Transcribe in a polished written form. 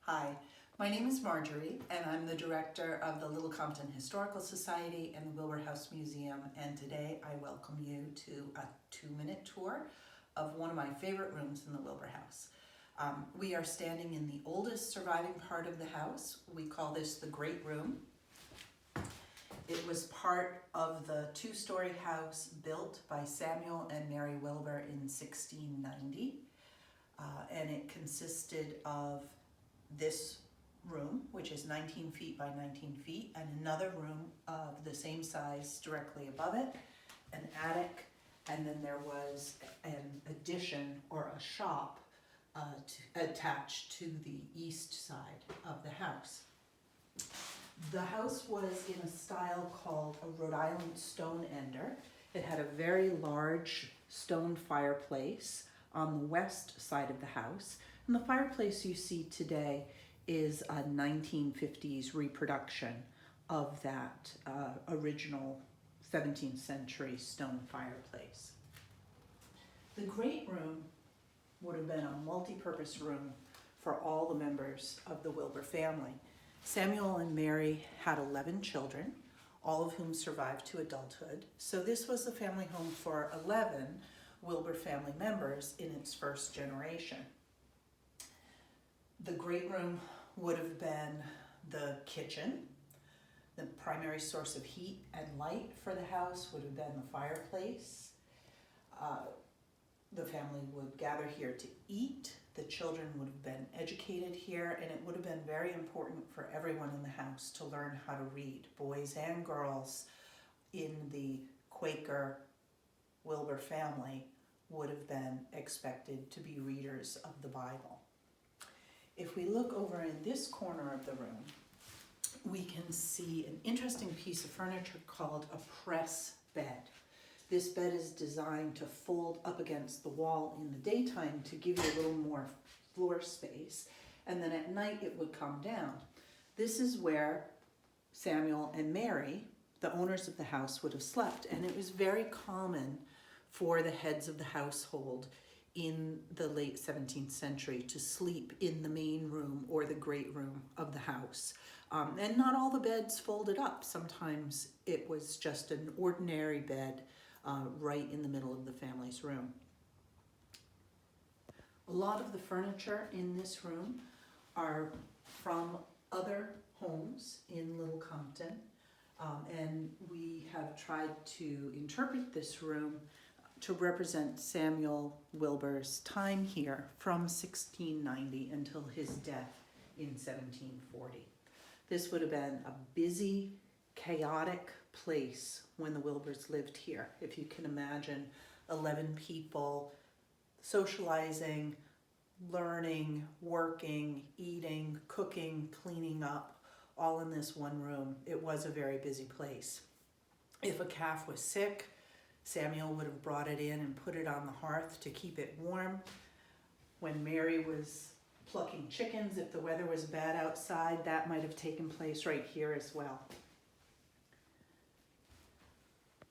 Hi, my name is Marjorie and I'm the director of the Little Compton Historical Society and the Wilbur House Museum, and today I welcome you to a 2-minute tour of one of my favorite rooms in the Wilbur House. We are standing in the oldest surviving part of the house. We call this the Great Room. It was part of the 2-story house built by Samuel and Mary Wilbur in 1690, and it consisted of this room, which is 19 feet by 19 feet, and another room of the same size directly above it, an attic, and then there was an addition or a shop attached to the east side of the house. The house was in a style called a Rhode Island stone ender. It had a very large stone fireplace on the west side of the house. And the fireplace you see today is a 1950s reproduction of that original 17th century stone fireplace. The Great Room would have been a multi-purpose room for all the members of the Wilbur family. Samuel and Mary had 11 children, all of whom survived to adulthood. So this was the family home for 11 Wilbur family members in its first generation. The Great Room would have been the kitchen. The primary source of heat and light for the house would have been the fireplace. The family would gather here to eat. The children would have been educated here, and it would have been very important for everyone in the house to learn how to read. Boys and girls in the Quaker Wilbur family would have been expected to be readers of the Bible. If we look over in this corner of the room, we can see an interesting piece of furniture called a press bed. This bed is designed to fold up against the wall in the daytime to give you a little more floor space, and then at night it would come down. This is where Samuel and Mary, the owners of the house, would have slept, and it was very common for the heads of the household in the late 17th century to sleep in the main room or the great room of the house. And not all the beds folded up. Sometimes it was just an ordinary bed right in the middle of the family's room. A lot of the furniture in this room are from other homes in Little Compton, and we have tried to interpret this room to represent Samuel Wilbur's time here from 1690 until his death in 1740. This would have been a busy, chaotic place when the Wilburs lived here. If you can imagine 11 people socializing, learning, working, eating, cooking, cleaning up, all in this one room. It was a very busy place. If a calf was sick, Samuel would have brought it in and put it on the hearth to keep it warm. When Mary was plucking chickens, if the weather was bad outside, that might have taken place right here as well.